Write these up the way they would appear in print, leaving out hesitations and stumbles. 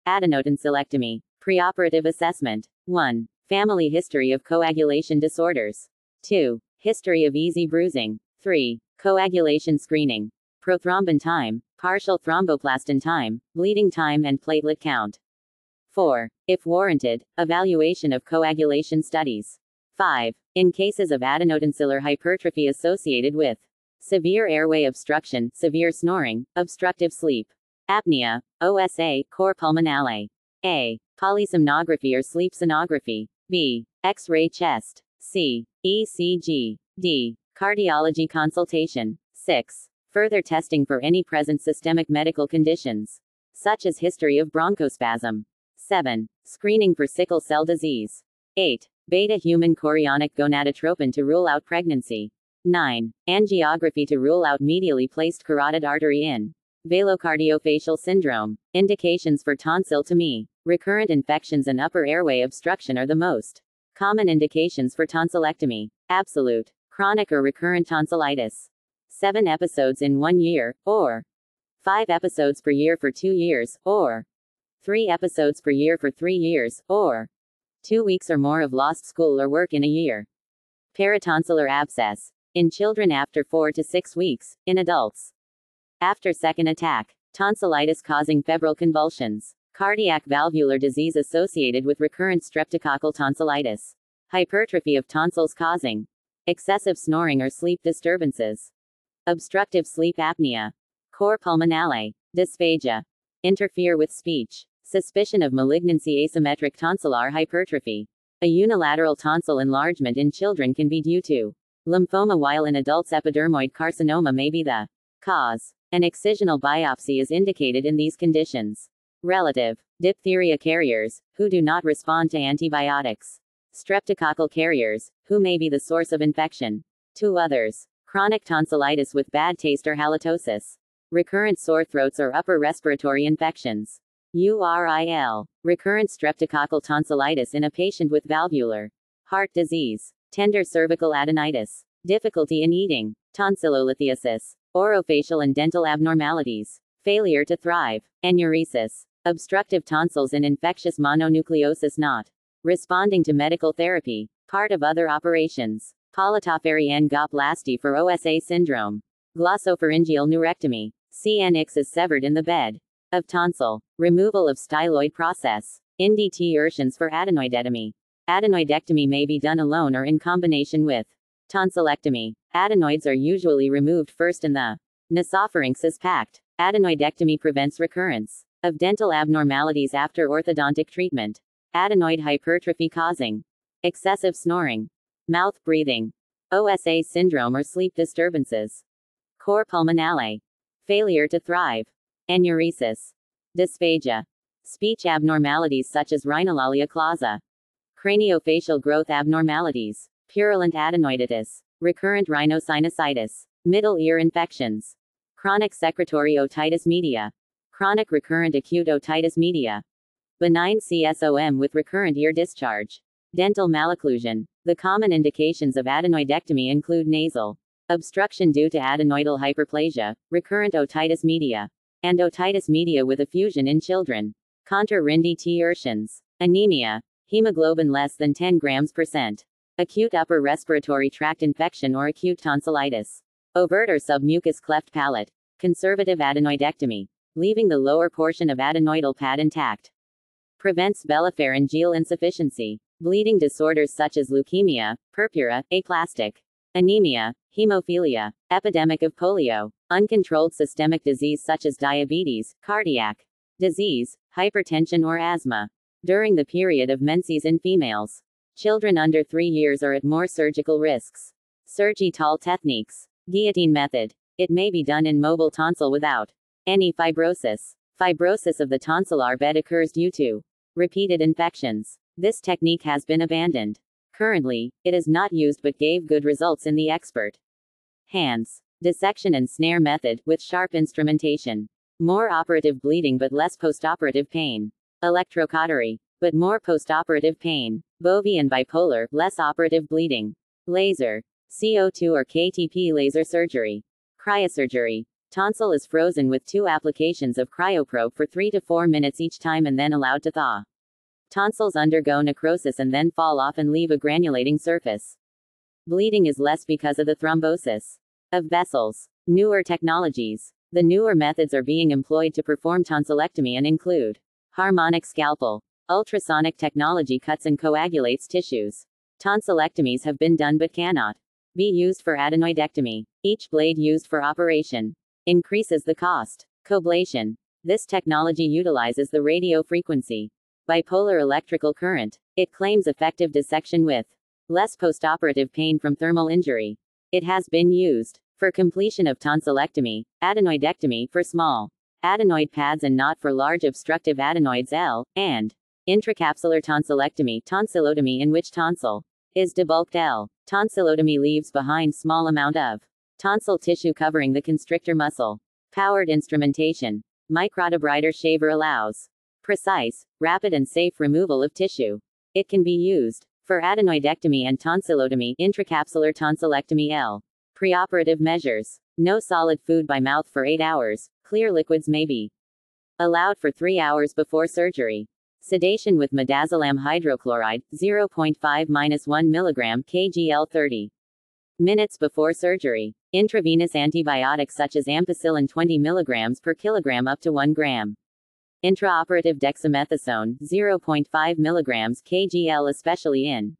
Adenotonsillectomy. Preoperative assessment. 1. Family history of coagulation disorders. 2. History of easy bruising. 3. Coagulation screening. Prothrombin time, partial thromboplastin time, bleeding time and platelet count. 4. If warranted, evaluation of coagulation studies. 5. In cases of adenotonsillar hypertrophy associated with severe airway obstruction, severe snoring, obstructive sleep apnea, OSA, cor pulmonale. A. Polysomnography or sleep sonography. B. X-ray chest. C. ECG. D. Cardiology consultation. 6. Further testing for any present systemic medical conditions, such as history of bronchospasm. 7. Screening for sickle cell disease. 8. Beta human chorionic gonadotropin to rule out pregnancy. 9. Angiography to rule out medially placed carotid artery in velocardiofacial syndrome. Indications for tonsillectomy. Recurrent infections and upper airway obstruction are the most common indications for tonsillectomy. Absolute, chronic or recurrent tonsillitis. 7 episodes in 1 year, or 5 episodes per year for 2 years, or 3 episodes per year for 3 years, or 2 weeks or more of lost school or work in a year. Paratonsillar abscess. In children after 4 to 6 weeks, in adults after second attack. Tonsillitis causing febrile convulsions. Cardiac valvular disease associated with recurrent streptococcal tonsillitis. Hypertrophy of tonsils causing excessive snoring or sleep disturbances. Obstructive sleep apnea. Cor pulmonale. Dysphagia. Interfere with speech. Suspicion of malignancy. Asymmetric tonsillar hypertrophy. A unilateral tonsil enlargement in children can be due to lymphoma, while in adults epidermoid carcinoma may be the cause. An excisional biopsy is indicated in these conditions. Relative. Diphtheria carriers, who do not respond to antibiotics. Streptococcal carriers, who may be the source of infection. 2 others. Chronic tonsillitis with bad taste or halitosis. Recurrent sore throats or upper respiratory infections. URIL. Recurrent streptococcal tonsillitis in a patient with valvular heart disease. Tender cervical adenitis. Difficulty in eating. Tonsillolithiasis. Orofacial and dental abnormalities. Failure to thrive. Enuresis. Obstructive tonsils and infectious mononucleosis not responding to medical therapy. Part of other operations. Polytophary angoplasty for OSA syndrome. Glossopharyngeal neurectomy. CNX is severed in the bed of tonsil. Removal of styloid process. Indetertions for adenoidectomy. Adenoidectomy may be done alone or in combination with tonsillectomy. Adenoids are usually removed first and the nasopharynx is packed. Adenoidectomy prevents recurrence of dental abnormalities after orthodontic treatment. Adenoid hypertrophy causing excessive snoring, mouth breathing, OSA syndrome or sleep disturbances. Cor pulmonale. Failure to thrive. Enuresis. Dysphagia. Speech abnormalities such as rhinolalia clausa. Craniofacial growth abnormalities. Purulent adenoiditis. Recurrent rhinosinusitis. Middle ear infections. Chronic secretory otitis media. Chronic recurrent acute otitis media. Benign CSOM with recurrent ear discharge. Dental malocclusion. The common indications of adenoidectomy include nasal obstruction due to adenoidal hyperplasia, recurrent otitis media, and otitis media with effusion in children. Conter-Rindy-T-Ursins. Anemia. Hemoglobin less than 10 grams %. Acute upper respiratory tract infection or acute tonsillitis. Overt or submucous cleft palate. Conservative adenoidectomy. Leaving the lower portion of adenoidal pad intact. Prevents belopharyngeal insufficiency. Bleeding disorders such as leukemia, purpura, aplastic anemia, hemophilia, epidemic of polio, uncontrolled systemic disease such as diabetes, cardiac disease, hypertension or asthma. During the period of menses in females. Children under 3 years are at more surgical risks. Surgical techniques. Guillotine method. It may be done in mobile tonsil without any fibrosis. Fibrosis of the tonsillar bed occurs due to repeated infections. This technique has been abandoned. Currently, it is not used but gave good results in the expert hands. Dissection and snare method, with sharp instrumentation. More operative bleeding but less postoperative pain. Electrocautery, but more postoperative pain. Bovie and bipolar, less operative bleeding. Laser. CO2 or KTP laser surgery. Cryosurgery. Tonsil is frozen with 2 applications of cryoprobe for 3 to 4 minutes each time and then allowed to thaw. Tonsils undergo necrosis and then fall off and leave a granulating surface. Bleeding is less because of the thrombosis of vessels. Newer technologies. The newer methods are being employed to perform tonsillectomy and include harmonic scalpel. Ultrasonic technology cuts and coagulates tissues. Tonsillectomies have been done but cannot be used for adenoidectomy. Each blade used for operation increases the cost. Coblation. This technology utilizes the radio frequency bipolar electrical current. It claims effective dissection with less postoperative pain from thermal injury. It has been used for completion of tonsillectomy, adenoidectomy for small adenoid pads and not for large obstructive adenoids L, and intracapsular tonsillectomy, tonsillotomy, in which tonsil is debulked L. Tonsillotomy leaves behind small amount of tonsil tissue covering the constrictor muscle. Powered instrumentation. Microdebrider shaver allows precise, rapid and safe removal of tissue. It can be used for adenoidectomy and tonsillotomy, intracapsular tonsillectomy L. Preoperative measures. No solid food by mouth for 8 hours. Clear liquids may be allowed for 3 hours before surgery. Sedation with midazolam hydrochloride, 0.5-1 mg kgl 30 minutes before surgery. Intravenous antibiotics such as ampicillin 20 mg per kilogram up to 1 gram. Intraoperative dexamethasone, 0.5 mg kgl especially in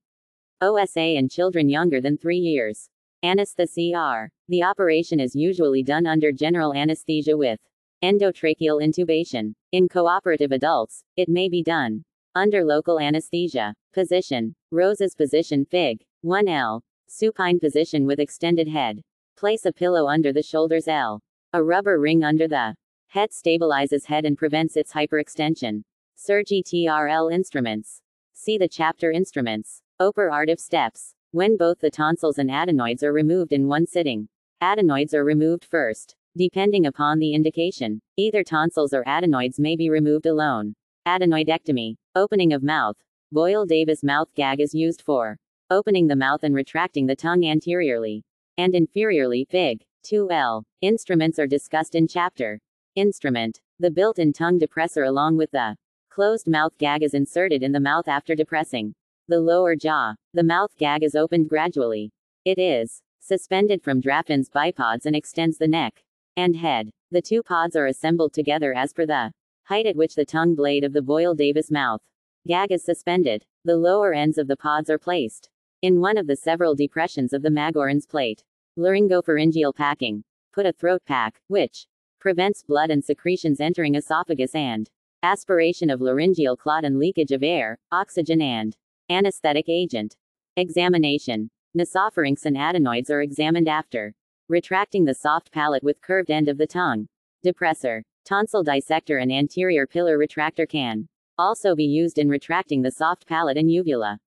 OSA and children younger than 3 years. Anesthesia. The operation is usually done under general anesthesia with endotracheal intubation. In cooperative adults, it may be done under local anesthesia. Position. Rose's position Fig. 1L. Supine position with extended head. Place a pillow under the shoulders L. A rubber ring under the head stabilizes head and prevents its hyperextension. Surgi-TRL instruments. See the chapter Instruments. Operative steps. When both the tonsils and adenoids are removed in one sitting. Adenoids are removed first. Depending upon the indication, either tonsils or adenoids may be removed alone. Adenoidectomy. Opening of mouth. Boyle-Davis mouth gag is used for opening the mouth and retracting the tongue anteriorly and inferiorly. Fig. 2L. Instruments are discussed in chapter Instrument. The built-in tongue depressor along with the closed mouth gag is inserted in the mouth after depressing the lower jaw. The mouth gag is opened gradually. It is suspended from Draffin's bipods and extends the neck and head. The 2 pods are assembled together as per the height at which the tongue blade of the Boyle-Davis mouth gag is suspended. The lower ends of the pods are placed in one of the several depressions of the Magorran's plate. Laryngopharyngeal packing. Put a throat pack, which prevents blood and secretions entering esophagus and aspiration of laryngeal clot and leakage of air, oxygen and anesthetic agent. Examination. Nasopharynx and adenoids are examined after retracting the soft palate with curved end of the tongue. Depressor. Tonsil dissector and anterior pillar retractor can also be used in retracting the soft palate and uvula.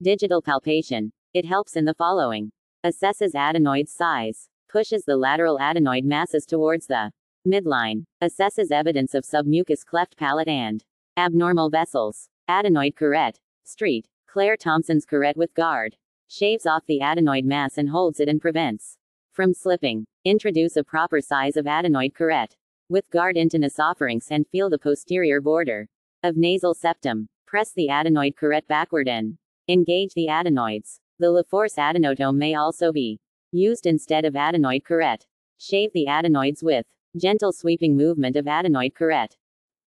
Digital palpation. It helps in the following. Assesses adenoid size. Pushes the lateral adenoid masses towards the midline. Assesses evidence of submucous cleft palate and abnormal vessels. Adenoid curette. Street. Claire Thompson's curette with guard. Shaves off the adenoid mass and holds it and prevents from slipping. Introduce a proper size of adenoid curette with guard into nasopharynx and feel the posterior border of nasal septum. Press the adenoid curette backward and engage the adenoids. The LaForce adenotome may also be used instead of adenoid curette. Shave the adenoids with gentle sweeping movement of adenoid curette.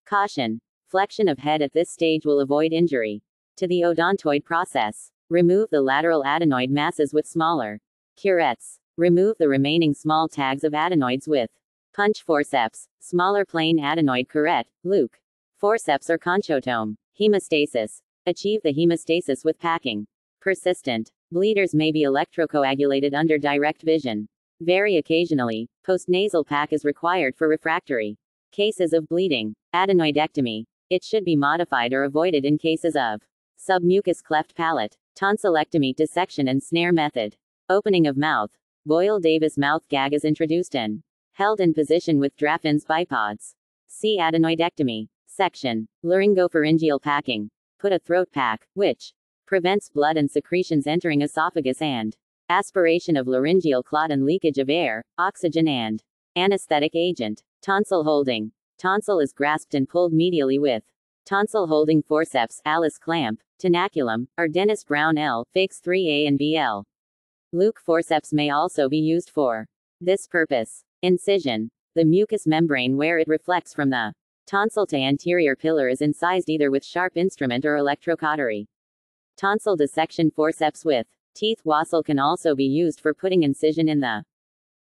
Caution. Flexion of head at this stage will avoid injury to the odontoid process. Remove the lateral adenoid masses with smaller curettes. Remove the remaining small tags of adenoids with punch forceps. Smaller plain adenoid curette, Luke. Forceps or conchotome. Hemostasis. Achieve the hemostasis with packing. Persistent. Bleeders may be electrocoagulated under direct vision. Very occasionally, postnasal pack is required for refractory cases of bleeding. Adenoidectomy. It should be modified or avoided in cases of submucous cleft palate. Tonsillectomy dissection and snare method. Opening of mouth. Boyle-Davis mouth gag is introduced and held in position with Draffin's bipods. See adenoidectomy. Section. Laryngopharyngeal packing. Put a throat pack, which prevents blood and secretions entering esophagus and aspiration of laryngeal clot and leakage of air, oxygen and Anesthetic agent. Tonsil holding. Tonsil is grasped and pulled medially with tonsil holding forceps, Alice clamp, tenaculum, or Dennis Brown L. Figs 3A and BL. Luke forceps may also be used for this purpose. Incision. The mucous membrane where it reflects from the tonsil to anterior pillar is incised either with sharp instrument or electrocautery. Tonsil dissection forceps with teeth wassail can also be used for putting incision in the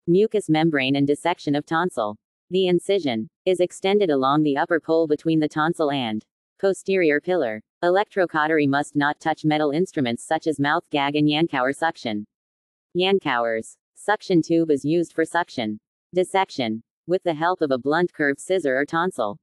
mucous membrane and dissection of tonsil. The incision is extended along the upper pole between the tonsil and posterior pillar. Electrocautery must not touch metal instruments such as mouth gag and Yankauer suction. Yankauer's suction tube is used for suction dissection with the help of a blunt curved scissor or tonsil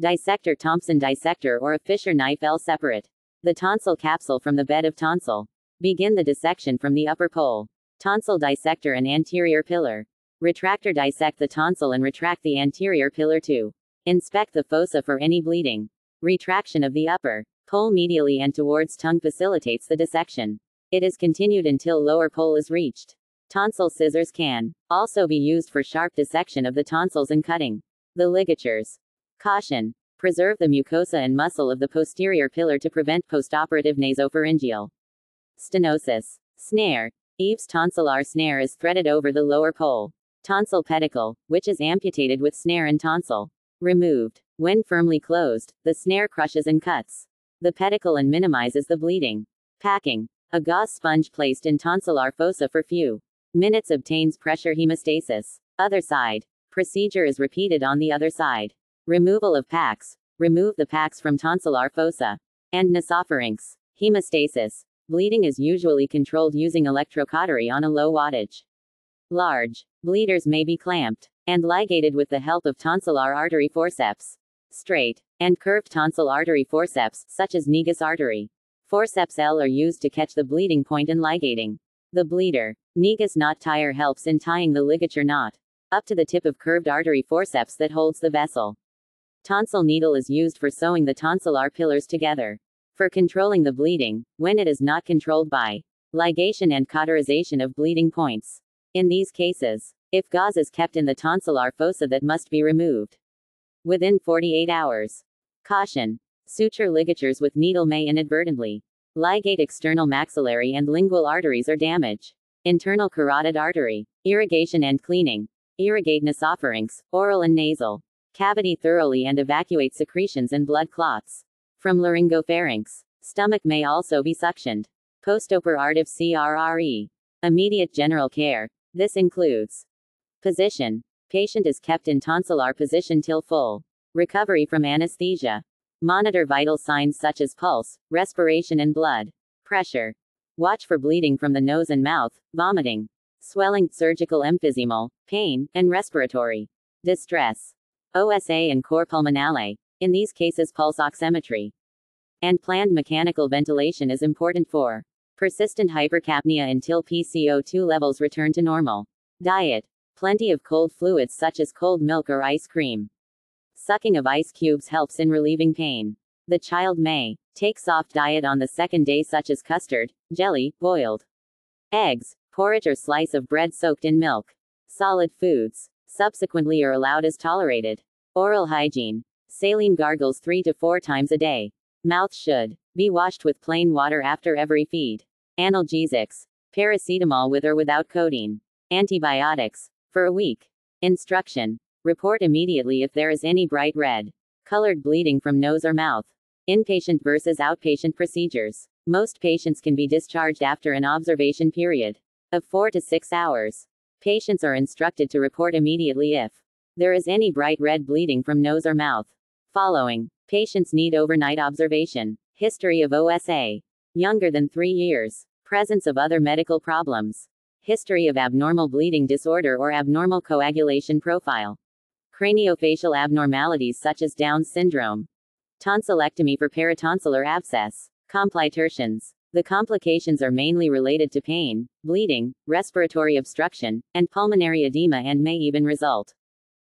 dissector, Thompson dissector, or a Fisher knife. L. Separate the tonsil capsule from the bed of tonsil. Begin the dissection from the upper pole. Tonsil dissector and anterior pillar. Retractor dissect the tonsil and retract the anterior pillar to inspect the fossa for any bleeding. Retraction of the upper pole medially and towards tongue facilitates the dissection. It is continued until lower pole is reached. Tonsil scissors can also be used for sharp dissection of the tonsils and cutting the ligatures. Caution. Preserve the mucosa and muscle of the posterior pillar to prevent postoperative nasopharyngeal stenosis. Snare. Eve's tonsillar snare is threaded over the lower pole. Tonsil pedicle, which is amputated with snare and tonsil removed. When firmly closed, the snare crushes and cuts the pedicle and minimizes the bleeding. Packing. A gauze sponge placed in tonsillar fossa for few minutes obtains pressure hemostasis. Other side. Procedure is repeated on the other side. Removal of packs. Remove the packs from tonsillar fossa and nasopharynx. Hemostasis. Bleeding is usually controlled using electrocautery on a low wattage. Large bleeders may be clamped and ligated with the help of tonsillar artery forceps. Straight and curved tonsil artery forceps, such as Negus artery forceps L, are used to catch the bleeding point and ligating the bleeder. Negus knot tire helps in tying the ligature knot up to the tip of curved artery forceps that holds the vessel. Tonsil needle is used for sewing the tonsillar pillars together. For controlling the bleeding, when it is not controlled by ligation and cauterization of bleeding points. In these cases, if gauze is kept in the tonsillar fossa, that must be removed within 48 hours. Caution. Suture ligatures with needle may inadvertently ligate external maxillary and lingual arteries or damage internal carotid artery. Irrigation and cleaning. Irrigate nasopharynx, oral and nasal cavity thoroughly and evacuate secretions and blood clots from laryngopharynx. Stomach may also be suctioned. Postoperative CRRE. Immediate general care. This includes position. Patient is kept in tonsillar position till full recovery from anesthesia. Monitor vital signs such as pulse, respiration and blood pressure. Watch for bleeding from the nose and mouth, vomiting, swelling, surgical emphysemal, pain, and respiratory distress. OSA and cor pulmonale. In these cases, pulse oximetry and planned mechanical ventilation is important for persistent hypercapnia until PCO2 levels return to normal. Diet. Plenty of cold fluids such as cold milk or ice cream. Sucking of ice cubes helps in relieving pain. The child may take soft diet on the second day such as custard, jelly, boiled eggs, porridge or slice of bread soaked in milk. Solid foods subsequently are allowed as tolerated. Oral hygiene. Saline gargles 3 to 4 times a day. Mouth should be washed with plain water after every feed. Analgesics. Paracetamol with or without codeine. Antibiotics. For a week. Instruction. Report immediately if there is any bright red colored bleeding from nose or mouth. Inpatient versus outpatient procedures. Most patients can be discharged after an observation period of 4 to 6 hours. Patients are instructed to report immediately if there is any bright red bleeding from nose or mouth. Following. Patients need overnight observation. History of OSA. Younger than 3 years. Presence of other medical problems. History of abnormal bleeding disorder or abnormal coagulation profile. Craniofacial abnormalities such as Down's syndrome. Tonsillectomy for peritonsillar abscess. Complications. The complications are mainly related to pain, bleeding, respiratory obstruction, and pulmonary edema and may even result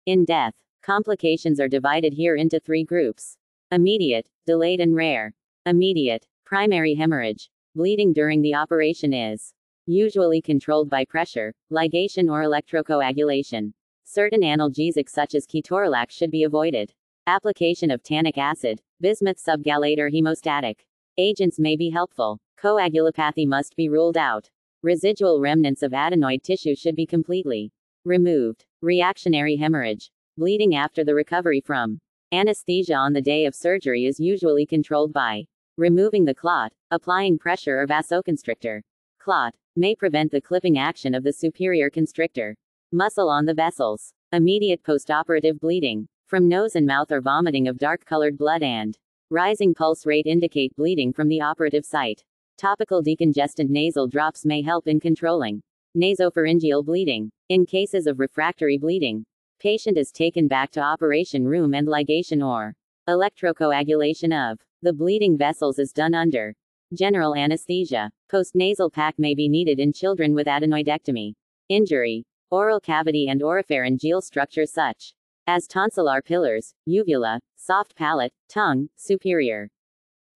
in death. Complications are divided here into 3 groups. Immediate, delayed and rare. Immediate. Primary hemorrhage. Bleeding during the operation is usually controlled by pressure, ligation or electrocoagulation. Certain analgesics such as ketorolac should be avoided. Application of tannic acid, bismuth subgalate or hemostatic agents may be helpful. Coagulopathy must be ruled out. Residual remnants of adenoid tissue should be completely removed. Reactionary hemorrhage. Bleeding after the recovery from anesthesia on the day of surgery is usually controlled by removing the clot, applying pressure or vasoconstrictor. Clot may prevent the clipping action of the superior constrictor muscle on the vessels. Immediate postoperative bleeding from nose and mouth or vomiting of dark-colored blood and rising pulse rate indicate bleeding from the operative site. Topical decongestant nasal drops may help in controlling nasopharyngeal bleeding. In cases of refractory bleeding, patient is taken back to operation room and ligation or electrocoagulation of the bleeding vessels is done under general anesthesia. Postnasal pack may be needed in children with adenoidectomy. Injury, oral cavity and oropharyngeal structure such as tonsillar pillars, uvula, soft palate, tongue, superior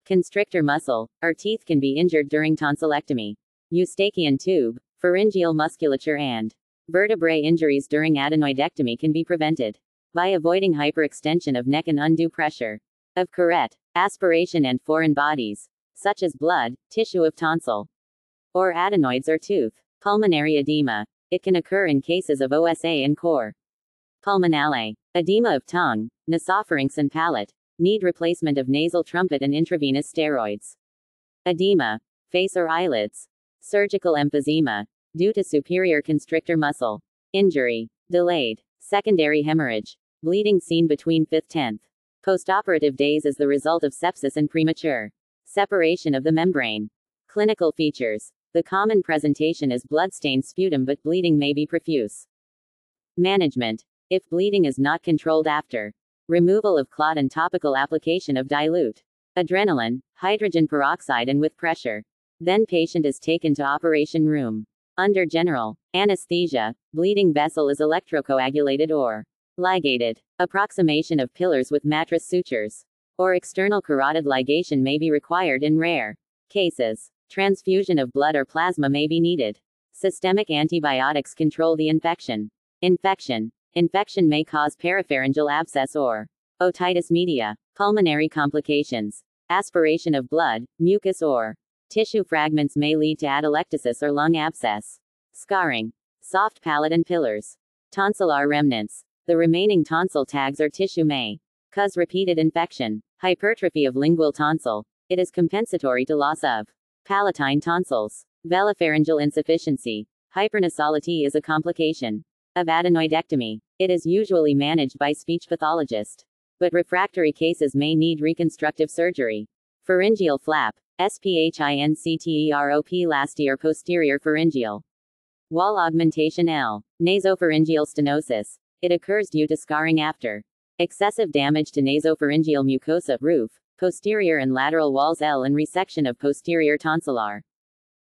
constrictor muscle, or teeth can be injured during tonsillectomy. Eustachian tube, pharyngeal musculature and vertebrae injuries during adenoidectomy can be prevented by avoiding hyperextension of neck and undue pressure of curette, aspiration and foreign bodies, such as blood, tissue of tonsil, or adenoids or tooth. Pulmonary edema. It can occur in cases of OSA and cor pulmonale. Edema of tongue, nasopharynx and palate. Need replacement of nasal trumpet and intravenous steroids. Edema, face or eyelids. Surgical emphysema, due to superior constrictor muscle injury. Delayed secondary hemorrhage. Bleeding seen between 5th-10th postoperative days as the result of sepsis and premature separation of the membrane. Clinical features. The common presentation is bloodstained sputum, but bleeding may be profuse. Management. If bleeding is not controlled after removal of clot and topical application of dilute adrenaline, hydrogen peroxide and with pressure, then patient is taken to operation room. Under general anesthesia, bleeding vessel is electrocoagulated or ligated. Approximation of pillars with mattress sutures or external carotid ligation may be required in rare cases. Transfusion of blood or plasma may be needed. Systemic antibiotics control the infection. Infection may cause peripharyngeal abscess or otitis media. Pulmonary complications. Aspiration of blood, mucus or tissue fragments may lead to atelectasis or lung abscess. Scarring. Soft palate and pillars. Tonsillar remnants. The remaining tonsil tags or tissue may cause repeated infection. Hypertrophy of lingual tonsil. It is compensatory to loss of palatine tonsils. Velopharyngeal insufficiency. Hypernasality is a complication of adenoidectomy. It is usually managed by speech pathologist, but refractory cases may need reconstructive surgery. Pharyngeal flap. Sphincterop or posterior pharyngeal wall augmentation. L. Nasopharyngeal stenosis. It occurs due to scarring after excessive damage to nasopharyngeal mucosa, roof, posterior and lateral walls. L. And resection of posterior tonsillar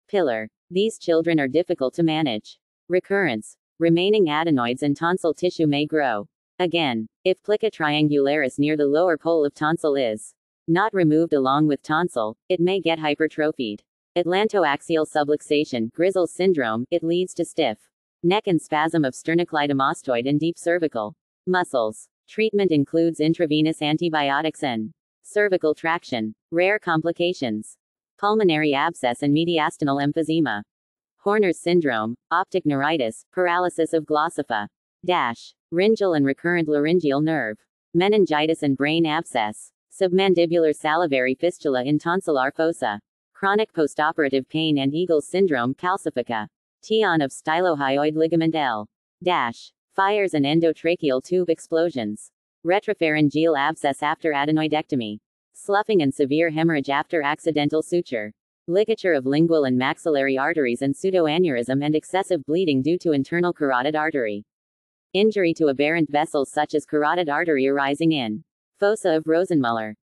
pillar. These children are difficult to manage. Recurrence. Remaining adenoids and tonsil tissue may grow again. If plica triangularis near the lower pole of tonsil is not removed along with tonsil, it may get hypertrophied. Atlantoaxial subluxation, Grizzle's syndrome. It leads to stiff neck and spasm of sternocleidomastoid and deep cervical muscles. Treatment includes intravenous antibiotics and cervical traction. Rare complications. Pulmonary abscess and mediastinal emphysema. Horner's syndrome, optic neuritis, paralysis of glossopha. Rhingeal and recurrent laryngeal nerve. Meningitis and brain abscess. Submandibular salivary fistula in tonsillar fossa. Chronic postoperative pain and Eagle's syndrome. Calcifica. Tion of stylohyoid ligament. L. Fires and endotracheal tube explosions. Retropharyngeal abscess after adenoidectomy. Sloughing and severe hemorrhage after accidental suture. Ligature of lingual and maxillary arteries and pseudoaneurysm and excessive bleeding due to internal carotid artery. Injury to aberrant vessels such as carotid artery arising in fossa of Rosenmuller.